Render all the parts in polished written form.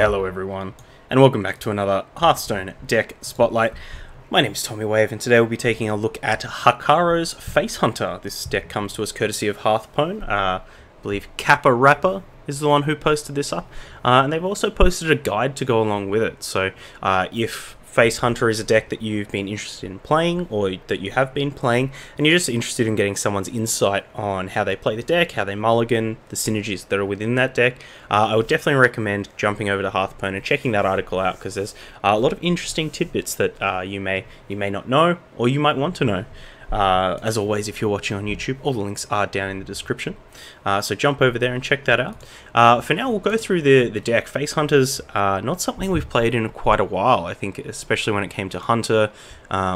Hello everyone, and welcome back to another Hearthstone deck spotlight. My name is Tommy Wave, and today we'll be taking a look at Hakkaro's Face Hunter. This deck comes to us courtesy of Hearthstone. I believe Kappa Rapper is the one who posted this up, and they've also posted a guide to go along with it. So if Face Hunter is a deck that you've been interested in playing, or that you have been playing, and you're just interested in getting someone's insight on how they play the deck, how they mulligan, the synergies that are within that deck, I would definitely recommend jumping over to Hearthstone and checking that article out, because there's a lot of interesting tidbits that you may not know, or you might want to know. As always, if you're watching on YouTube, all the links are down in the description, so jump over there and check that out. For now, we'll go through the deck. Face Hunter's not something we've played in quite a while, I think, especially when it came to Hunter.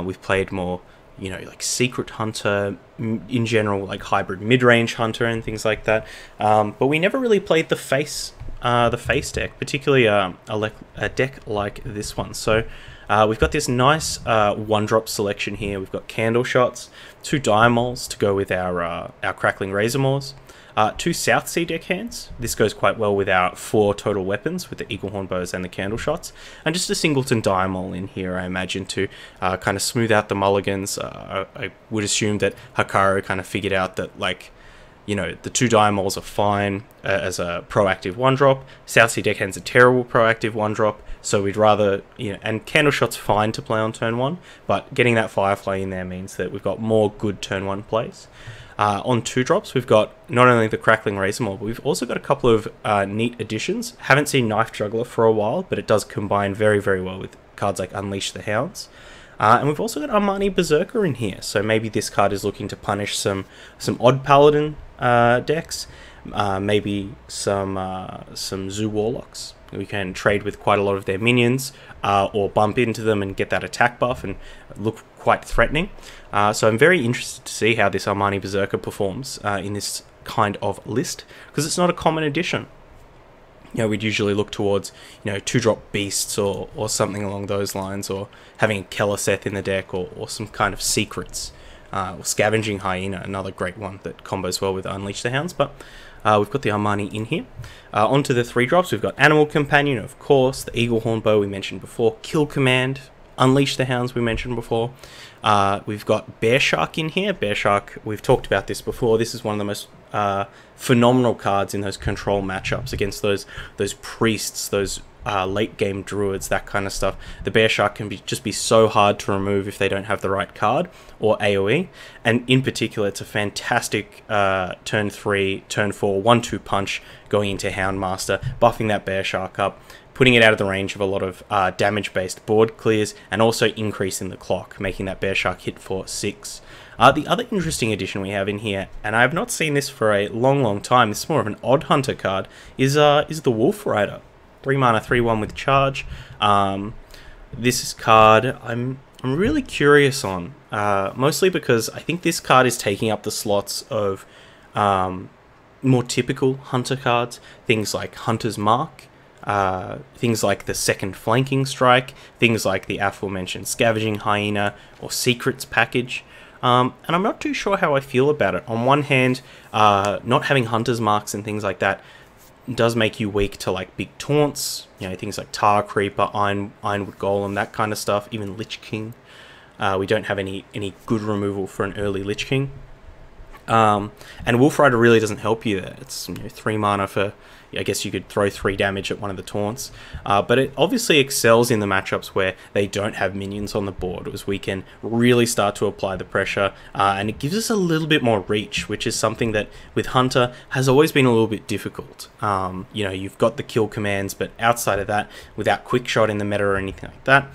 We've played more, you know, like Secret Hunter, in general, like hybrid mid-range Hunter and things like that, but we never really played the Face deck, particularly a deck like this one. So we've got this nice one-drop selection here. We've got Candle Shots, 2 Diamols to go with our Crackling Razormaws, 2 Southsea deckhands. This goes quite well with our 4 total weapons with the Eaglehorn Bows and the Candle Shots, and just a Singleton Diamol in here, I imagine, to kind of smooth out the mulligans. I would assume that Hakkaro kind of figured out that, like, you know, the 2 Diamols are fine as a proactive 1-drop. Southsea deckhand's a terrible proactive 1-drop, so we'd rather, you know, and Candle Shot's fine to play on turn 1, but getting that Firefly in there means that we've got more good turn 1 plays. On 2-drops, we've got not only the Crackling Razormaw, but we've also got a couple of neat additions. Haven't seen Knife Juggler for a while, but it does combine very, very well with cards like Unleash the Hounds. And we've also got Armani Berserker in here, so maybe this card is looking to punish some odd Paladin decks, maybe some Zoo Warlocks. We can trade with quite a lot of their minions, or bump into them and get that attack buff and look quite threatening. So I'm very interested to see how this Armani Berserker performs in this kind of list, because it's not a common addition. You know, we'd usually look towards, you know, 2-drop beasts or something along those lines, or having a Keleseth in the deck, or some kind of secrets. Or Scavenging Hyena, another great one that combos well with Unleash the Hounds, but we've got the Armani in here. Onto the 3-drops, we've got Animal Companion, of course, the Eaglehorn Bow we mentioned before, Kill Command, Unleash the Hounds we mentioned before. We've got Bear Shark in here. Bear Shark, we've talked about this before. This is one of the most phenomenal cards in those control matchups against those priests, those late game druids, that kind of stuff. The Bear Shark can just be so hard to remove if they don't have the right card or AoE, and in particular it's a fantastic turn 3, turn 4, 1-2 punch going into Houndmaster, buffing that Bear Shark up, putting it out of the range of a lot of damage-based board clears, and also increasing the clock, making that Bear Shark hit for 6. The other interesting addition we have in here, and I have not seen this for a long time, this is more of an odd Hunter card, is the Wolf Rider. 3 mana, 3/1 with charge. This card I'm really curious on, mostly because I think this card is taking up the slots of more typical Hunter cards, things like Hunter's Mark, things like the second Flanking Strike, things like the aforementioned Scavenging Hyena or Secrets package. And I'm not too sure how I feel about it. On one hand, not having Hunter's Marks and things like that does make you weak to, like, big taunts, you know, things like Tar Creeper, Ironwood Golem, that kind of stuff, even Lich King. We don't have any good removal for an early Lich King. And Wolf Rider really doesn't help you there. It's, you know, 3 mana for, I guess you could throw 3 damage at one of the taunts, but it obviously excels in the matchups where they don't have minions on the board, as we can really start to apply the pressure, and it gives us a little bit more reach, which is something that with Hunter has always been a little bit difficult. You know, you've got the kill commands, but outside of that, without quick shot in the meta or anything like that,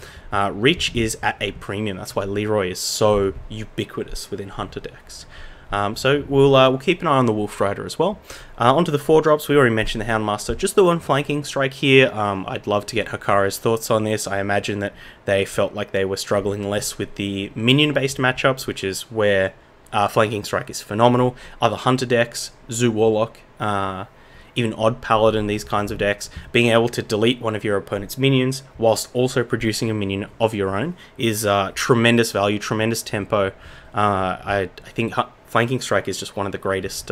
reach is at a premium. That's why Leroy is so ubiquitous within Hunter decks. So we'll keep an eye on the Wolf Rider as well. Onto the 4-drops, we already mentioned the Houndmaster. Just the 1 Flanking Strike here. I'd love to get Hakkaro's thoughts on this. I imagine that they felt like they were struggling less with the minion-based matchups, which is where Flanking Strike is phenomenal. Other Hunter decks, Zoo Warlock, even Odd Paladin, these kinds of decks, being able to delete one of your opponent's minions whilst also producing a minion of your own is tremendous value, tremendous tempo. I think Flanking Strike is just one of the greatest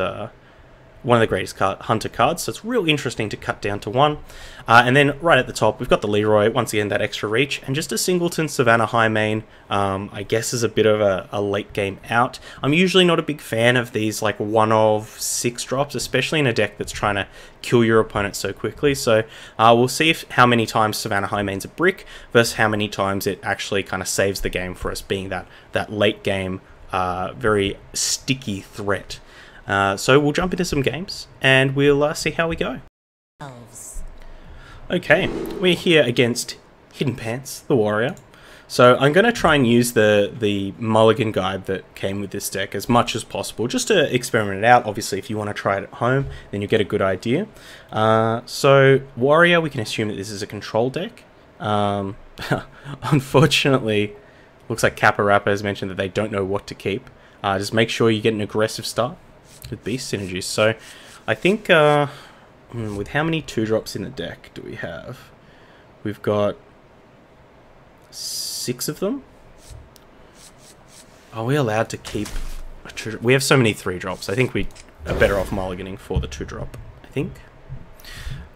one of the greatest hunter cards, so it's real interesting to cut down to 1. And then right at the top, we've got the Leroy, once again that extra reach, and just a singleton Savannah Highmane, I guess is a bit of a late game out. I'm usually not a big fan of these like 1 of 6 drops, especially in a deck that's trying to kill your opponent so quickly. So we'll see how many times Savannah Highmane's a brick versus how many times it actually kind of saves the game for us, being that late game very sticky threat. So we'll jump into some games and we'll see how we go. Okay, we're here against Hidden Pants, the warrior. So I'm going to try and use the mulligan guide that came with this deck as much as possible, just to experiment it out. Obviously, if you want to try it at home, then you get a good idea. So warrior, we can assume that this is a control deck. Unfortunately, looks like Kappa Rappa has mentioned that they don't know what to keep. Just make sure you get an aggressive start with beast synergies. So I think with how many 2-drops in the deck do we have? We've got 6 of them. Are we allowed to keep a 2-drop? We have so many 3-drops. I think we are better off mulliganing for the 2-drop, I think.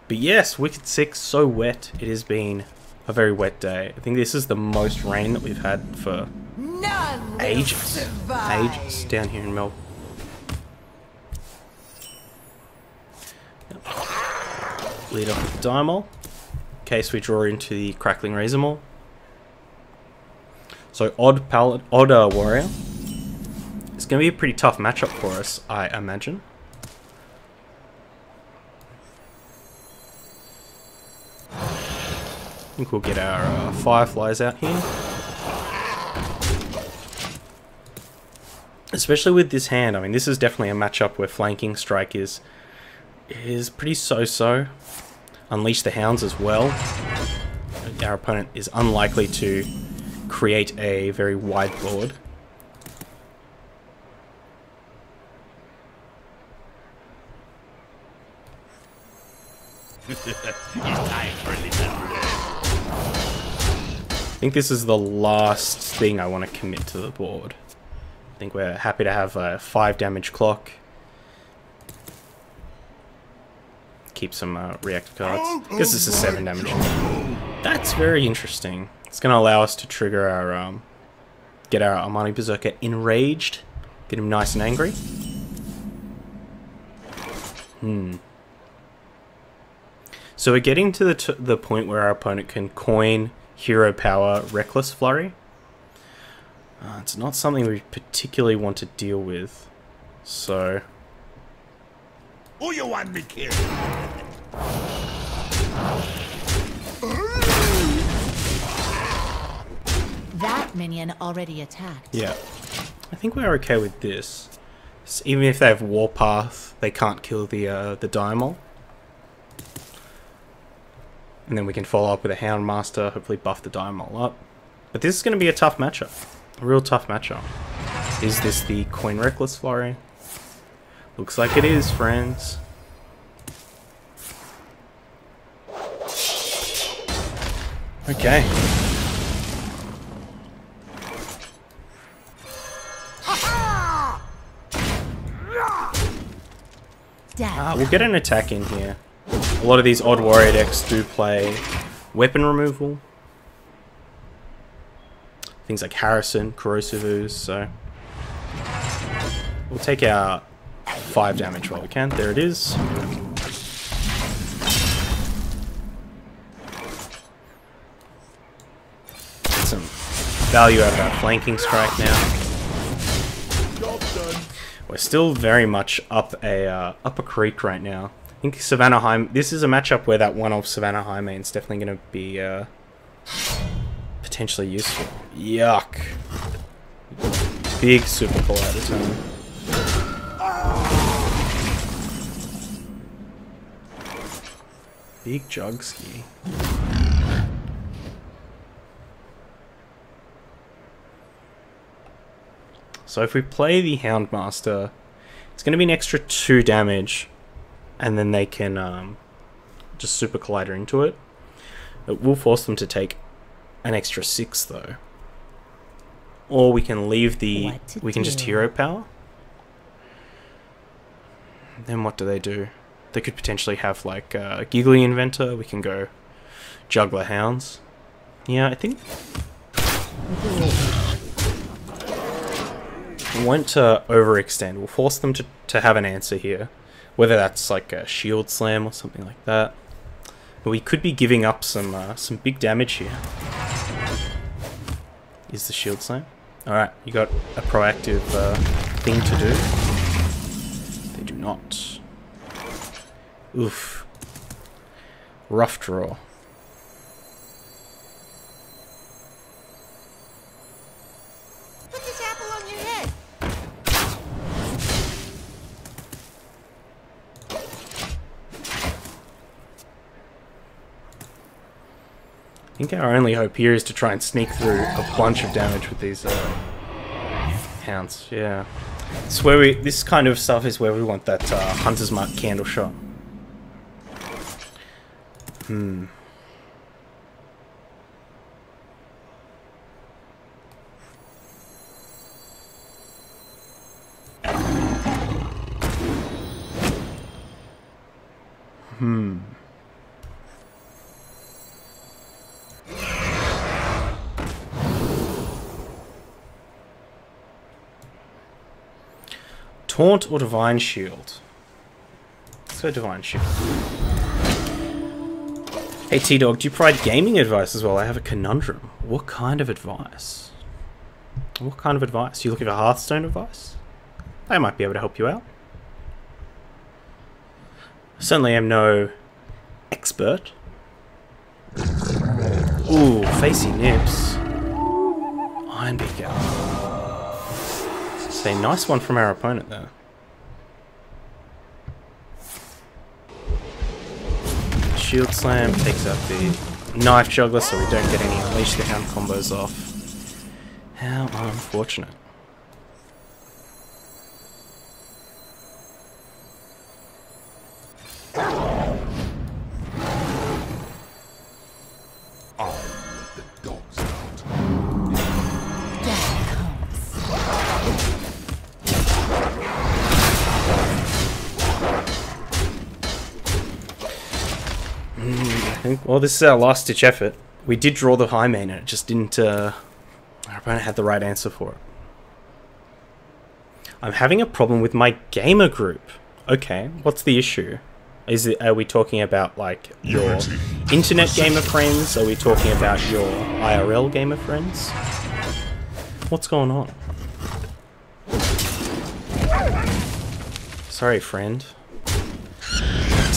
But yes, Wicked 6, so wet. It has been a very wet day. I think this is the most rain that we've had for ages down here in Melbourne. Lead off with the Diamol, in case we draw into the Crackling Razor Maul. So odd warrior. It's going to be a pretty tough matchup for us, I imagine. I think we'll get our Fireflies out here. Especially with this hand, I mean, this is definitely a matchup where Flanking Strike is pretty so-so. Unleash the Hounds as well. Our opponent is unlikely to create a very wide board. I think this is the last thing I want to commit to the board. I think we're happy to have a 5 damage clock. Keep some reactive cards. I guess this is 7 damage. That's very interesting. It's going to allow us to trigger our get our Armani Berserker enraged, get him nice and angry. So we're getting to the point where our opponent can coin Hero Power Reckless Flurry. It's not something we particularly want to deal with. So who you want me kill? That minion already attacked. Yeah, I think we're okay with this. So even if they have Warpath, they can't kill the Diamol. And then we can follow up with a Houndmaster, hopefully buff the Diamol up. But this is going to be a tough matchup. A real tough matchup. Is this the Coin Reckless Flurry? Looks like it is, friends. Okay. We'll get an attack in here. A lot of these odd warrior decks do play weapon removal. Things like Harrison, Corrosive Ooze, so we'll take our 5 damage while we can. There it is. Get some value out of our Flanking Strike now. We're still very much up a creek right now. I think Savannah High. This is a matchup where that one of Savannah Highmane is definitely going to be potentially useful. Yuck! Big super pull out of turn. Big Jugski. So if we play the Houndmaster, it's going to be an extra 2 damage, and then they can just Super Collider into it. It will force them to take an extra 6 though. Or we can leave the... we can just Hero Power. Then what do they do? They could potentially have like Giggly Inventor. We can go Juggler Hounds. Yeah, I think we won't overextend. We'll force them to have an answer here, whether that's like a Shield Slam or something like that. But we could be giving up some big damage here. Is the Shield Slam? All right, you got a proactive thing to do. They do not. Oof. Rough draw. Put this apple on your head. I think our only hope here is to try and sneak through a bunch of damage with these hounds. Yeah, it's where this kind of stuff is where we want that Hunter's Mark candle shot. Taunt or Divine Shield? Let's go Divine Shield. Hey T-Dog, do you provide gaming advice as well? I have a conundrum. What kind of advice? What kind of advice? You looking for Hearthstone advice? I might be able to help you out. Certainly am no expert. Ooh, Facey Nips. Ironbeak. It's a nice one from our opponent there. Shield Slam takes out the Knife Juggler so we don't get any Unleash the Hound combos off. How unfortunate. Well, this is our last ditch effort. We did draw the high main and it just didn't, our opponent had the right answer for it. I'm having a problem with my gamer group. Okay, what's the issue? Are we talking about like your internet gamer friends? Are we talking about your IRL gamer friends? What's going on? Sorry, friend.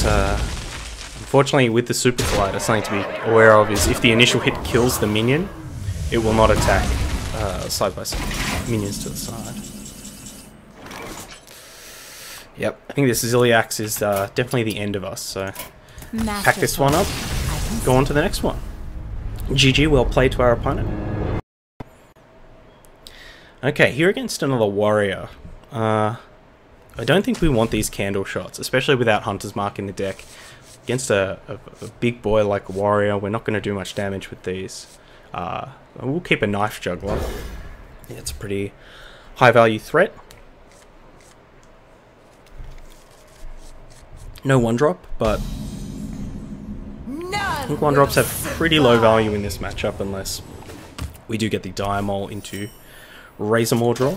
But, unfortunately, with the Super Collider, something to be aware of is if the initial hit kills the minion, it will not attack side by side. Minions to the side. Yep, I think this Ziliax is definitely the end of us, so pack this one up, go on to the next one. GG, well played to our opponent. Okay, here against another warrior. I don't think we want these candle shots, especially without Hunter's Mark in the deck. Against a big boy like a warrior, we're not going to do much damage with these. We'll keep a Knife Juggler. Yeah, it's a pretty high value threat. No 1-drop, but I think 1-drops have pretty low value in this matchup unless we do get the Diamol into Razormaw draw.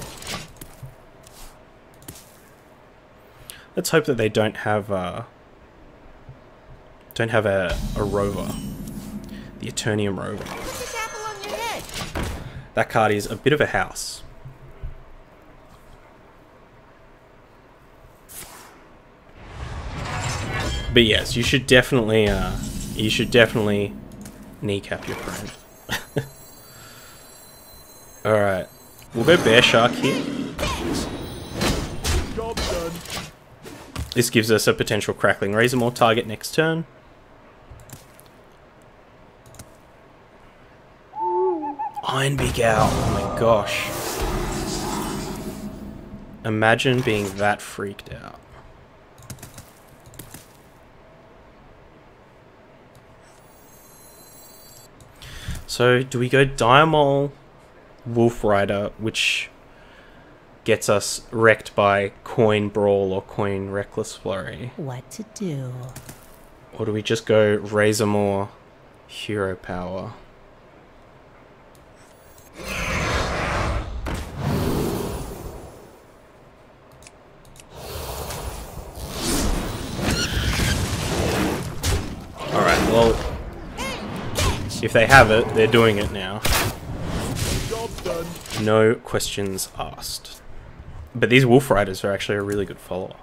Let's hope that they don't have a Rover. The Eternium Rover. Put this apple on your head. That card is a bit of a house. But yes, you should definitely kneecap your friend. Alright. We'll go Bear Shark here. Job done. This gives us a potential Crackling Razormaw target next turn. Ironbeak out. Oh my gosh. Imagine being that freaked out. So, do we go Diamol, Wolf Rider, which gets us wrecked by Coin Brawl or Coin Reckless Flurry. What to do? Or do we just go Razor more Hero Power? Alright, well, if they have it, they're doing it now. No questions asked. But these Wolf Riders are actually a really good follow-up.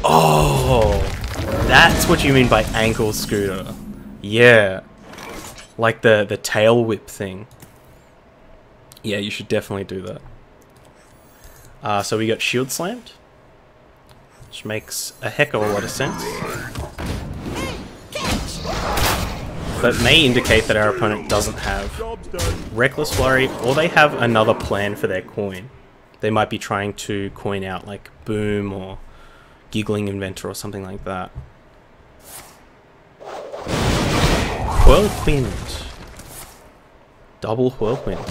Oh, that's what you mean by ankle scooter. Yeah, like the tail whip thing. Yeah, you should definitely do that. So we got Shield Slammed, which makes a heck of a lot of sense. But may indicate that our opponent doesn't have Reckless Flurry, or they have another plan for their coin. They might be trying to coin out like Boom or Giggling Inventor or something like that. Whirlwind. Double Whirlwind.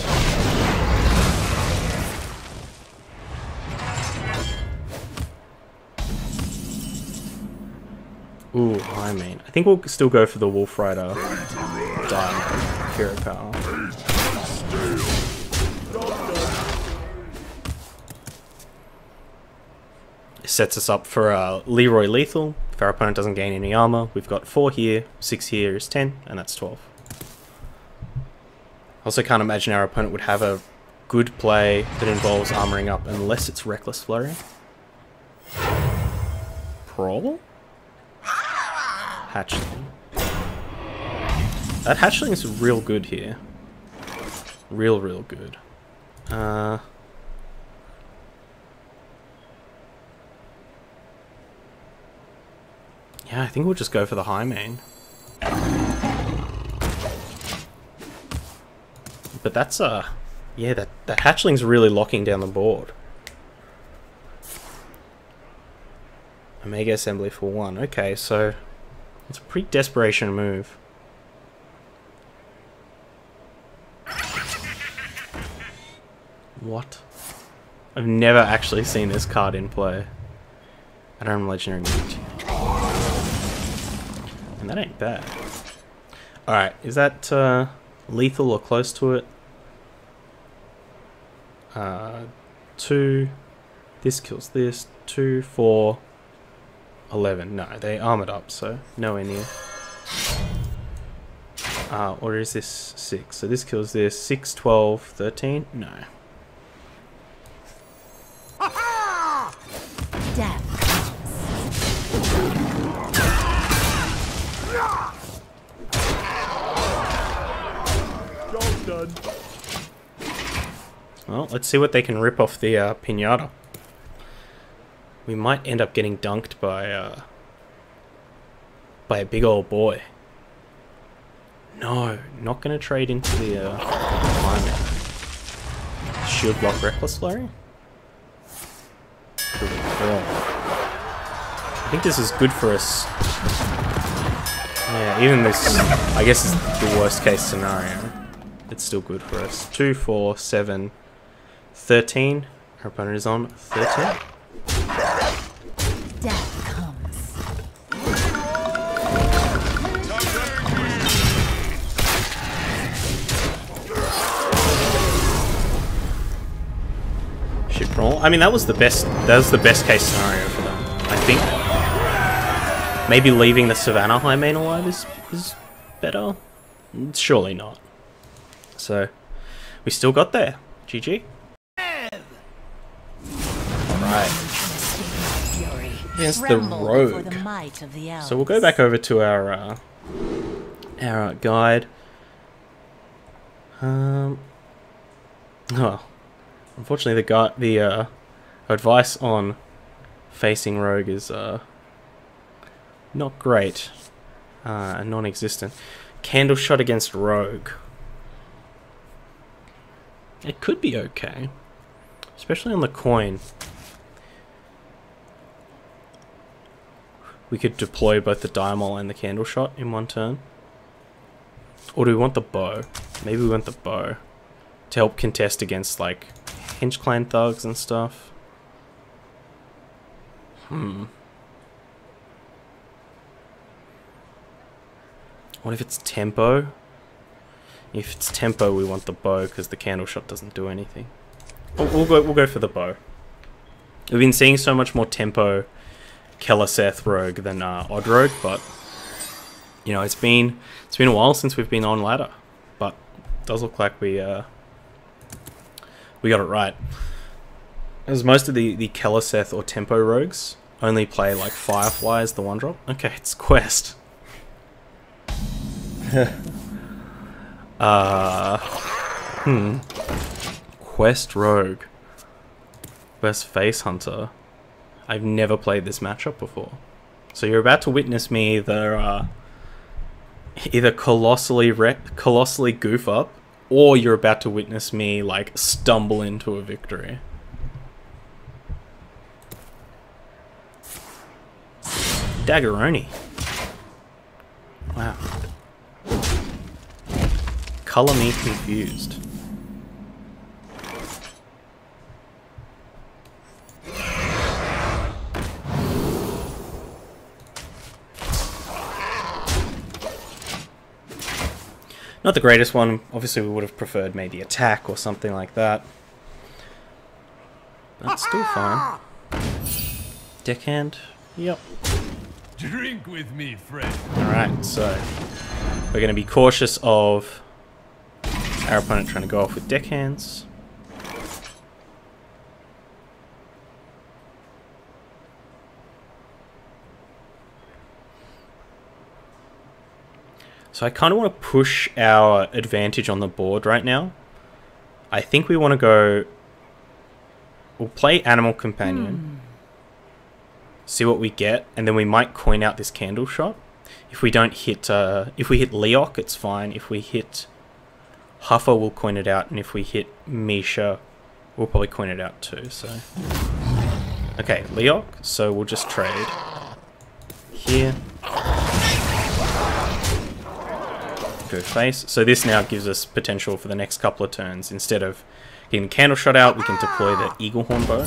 Ooh, I mean, I think we'll still go for the Wolf Rider Diamond Hero Power. It sets us up for Leroy Lethal. If our opponent doesn't gain any armor, we've got 4 here, 6 here is 10, and that's 12. Also can't imagine our opponent would have a good play that involves armoring up unless it's Reckless Flurry. Brawl? Hatchling. That Hatchling is real good here. Real good. Yeah, I think we'll just go for the high main. But that's yeah, that Hatchling's really locking down the board. Omega Assembly for 1. Okay, so it's a pretty desperation move. What? I've never actually seen this card in play. Adam Legendary Mute. And that ain't bad. Alright, is that lethal or close to it? 2. This kills this. 2, 4, 11. No, they armored up, so nowhere near. Or is this 6? So this kills this. 6, 12, 13? No. Death. Done. Well, let's see what they can rip off the pinata. We might end up getting dunked by a big old boy. No, not going to trade into the climate. Shield block Reckless Flurry? I think this is good for us. Yeah, even this, I guess, is the worst case scenario. It's still good for us. 2, 4, 7, 13. Our opponent is on 13. Death comes. Shit brawl. I mean, that was the best. That was the best case scenario for them. I think maybe leaving the Savannah High Main alive is better. Surely not. So we still got there. GG. Alright. Against the Rogue. So we'll go back over to our guide. Oh, unfortunately, the advice on facing Rogue is not great, and non-existent. Candle shot against Rogue. It could be okay, especially on the coin. We could deploy both the Diamol and the Candle Shot in one turn. Or do we want the bow? Maybe we want the bow to help contest against like Hinge Clan thugs and stuff. What if it's tempo? If it's tempo, we want the bow because the candle shot doesn't do anything. We'll go for the bow. We've been seeing so much more tempo Keleseth rogue than Odd rogue, but you know it's been a while since we've been on ladder, but it does look like we got it right. As most of the Keleseth or tempo rogues only play like Firefly as the one drop. Okay, it's Quest. Quest rogue. Quest face hunter. I've never played this matchup before. So you're about to witness me either colossally goof up, or you're about to witness me like stumble into a victory. Daggeroni. Wow. Color me confused. Not the greatest one. Obviously, we would have preferred maybe attack or something like that. That's still fine. Deckhand. Yep. Drink with me, friend. Alright, so we're going to be cautious of our opponent trying to go off with deckhands. So I kind of want to push our advantage on the board right now. I think we want to go... We'll play Animal Companion. See what we get, and then we might coin out this candle shot. If we don't hit... if we hit Leok, it's fine. If we hit Huffer, we'll coin it out. And if we hit Misha, we'll probably coin it out too, so... Okay, Leok, so we'll just trade. Here. Go face. So this now gives us potential for the next couple of turns. Instead of getting candle shot out, we can deploy the Eagle Horn bow.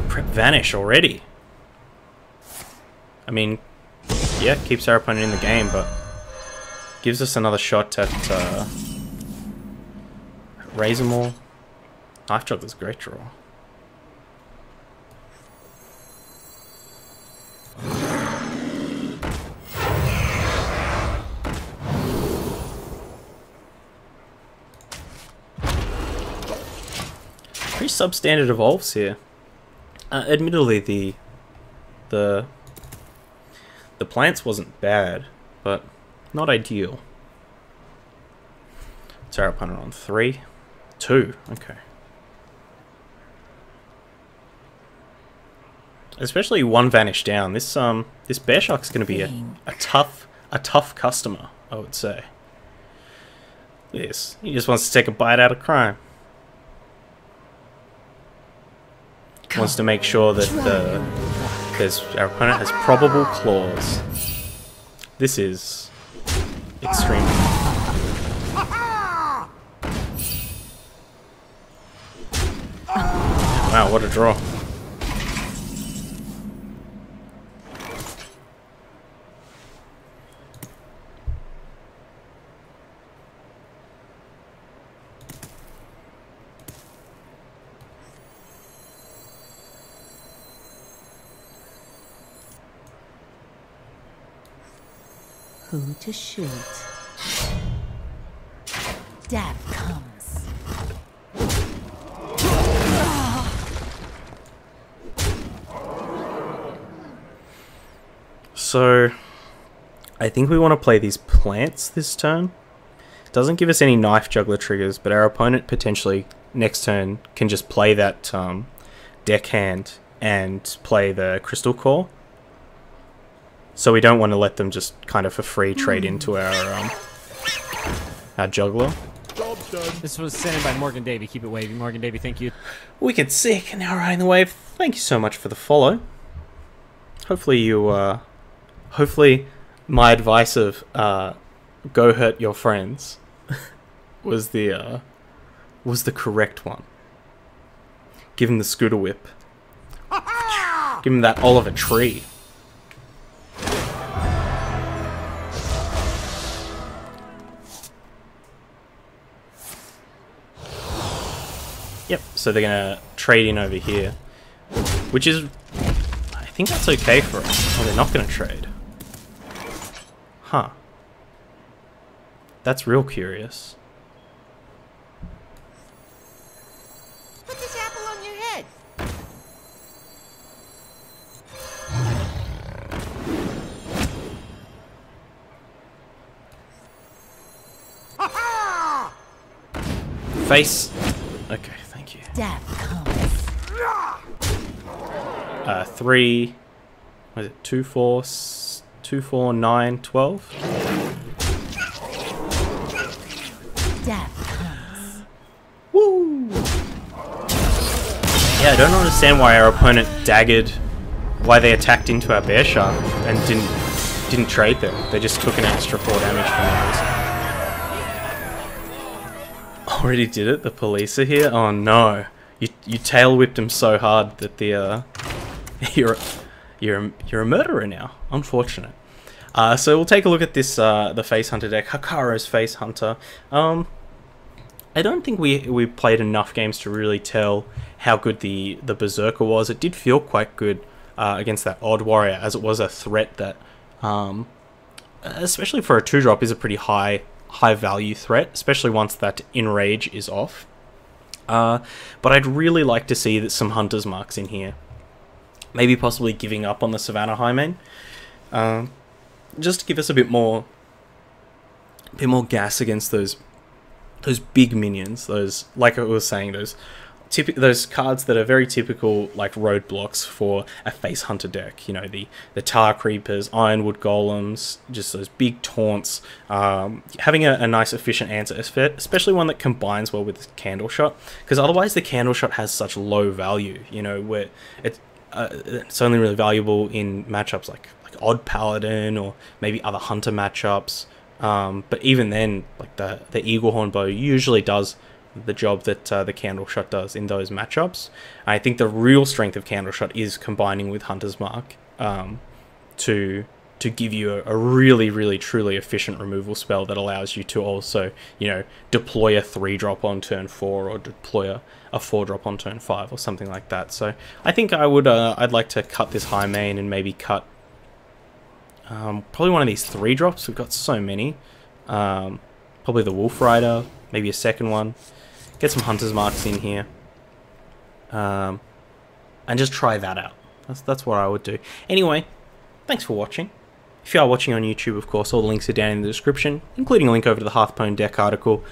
Prep Vanish already. I mean, yeah, keeps our opponent in the game, but gives us another shot at Razormaw. Knife Juggler's a great draw. Pretty substandard evolves here. Admittedly, the plants wasn't bad, but not ideal. It's our opponent on 3, 2. Okay. Especially one vanish down. This Bear Shark's going to be a tough customer, I would say. Yes, he just wants to take a bite out of crime. Wants to make sure that our opponent has probable claws. This is extreme. Wow, what a draw. Who to shoot? Death comes. So, I think we want to play these plants this turn. Doesn't give us any Knife Juggler triggers, but our opponent potentially next turn can just play that deckhand and play the Crystal Core. So we don't want to let them just kind of for free trade into our juggler. This was sent in by Morgan Davey. Keep it wavy. Morgan Davey, thank you. Wicked sick. And now riding the wave. Thank you so much for the follow. Hopefully you hopefully my advice of go hurt your friends was the correct one. Give him the scooter whip. Give him that Oliver tree. Yep, so they're gonna trade in over here, which is, I think that's okay for us. Oh, they're not gonna trade. Huh. That's real curious. Put this apple on your head. Face. Okay, thank you. Death comes. 3. What is it? 2, 4, 2, 4, 9, 12. Death comes. Woo! Yeah, I don't understand why our opponent daggered, why they attacked into our bear shark and didn't trade there. They just took an extra 4 damage from ours. Already did it. The police are here. Oh no! You tail whipped him so hard that the you're a murderer now. Unfortunate. So we'll take a look at this the Face Hunter deck, Hakkaro's Face Hunter. I don't think we played enough games to really tell how good the Berserker was. It did feel quite good against that Odd Warrior, as it was a threat that, especially for a 2-drop, is a pretty high value threat, especially once that Enrage is off. But I'd really like to see that some Hunter's Marks in here. Maybe possibly giving up on the Savannah Highmane. Just to give us a bit more gas against those big minions. Those, like I was saying, those cards that are very typical, like roadblocks for a Face Hunter deck. You know, the Tar Creepers, Ironwood Golems, just those big taunts. Having a nice efficient answer, especially one that combines well with Candle Shot, because otherwise the Candle Shot has such low value. You know, where it's only really valuable in matchups like Odd Paladin or maybe other Hunter matchups. But even then, like the Eaglehorn Bow usually does the job that the Candle Shot does in those matchups. I think the real strength of Candle Shot is combining with Hunter's Mark to give you a really, really, truly efficient removal spell that allows you to also, you know, deploy a 3-drop on turn 4 or deploy a 4-drop on turn 5 or something like that. So I think I'd like to cut this Highmane and maybe cut probably one of these 3-drops. We've got so many. Probably the Wolf Rider, maybe a second one. Get some Hunter's Marks in here. And just try that out. That's what I would do. Anyway, thanks for watching. If you are watching on YouTube, of course, all the links are down in the description, including a link over to the Hearthstone deck article,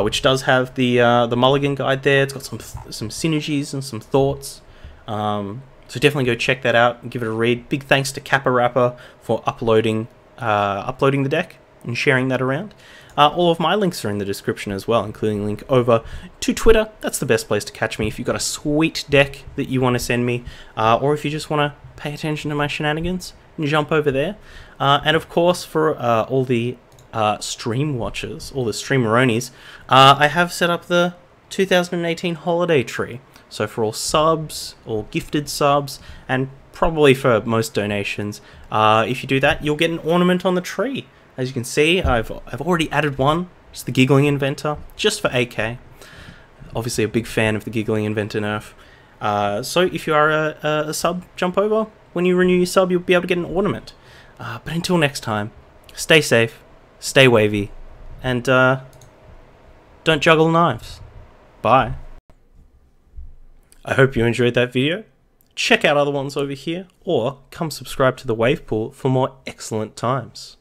which does have the Mulligan guide there. It's got some synergies and some thoughts. So definitely go check that out and give it a read. Big thanks to Kappa Rapper for uploading the deck and sharing that around. All of my links are in the description as well, including a link over to Twitter. That's the best place to catch me if you've got a sweet deck that you want to send me, or if you just want to pay attention to my shenanigans, and jump over there. And of course, for all the stream watchers, all the streameronies, I have set up the 2018 holiday tree. So for all subs, all gifted subs, and probably for most donations, if you do that, you'll get an ornament on the tree. As you can see, I've already added one. It's the Giggling Inventor, just for AK. Obviously a big fan of the Giggling Inventor nerf. So if you are a sub, jump over. When you renew your sub, you'll be able to get an ornament. But until next time, stay safe, stay wavy, and don't juggle knives. Bye. I hope you enjoyed that video. Check out other ones over here, or come subscribe to the Wave Pool for more excellent times.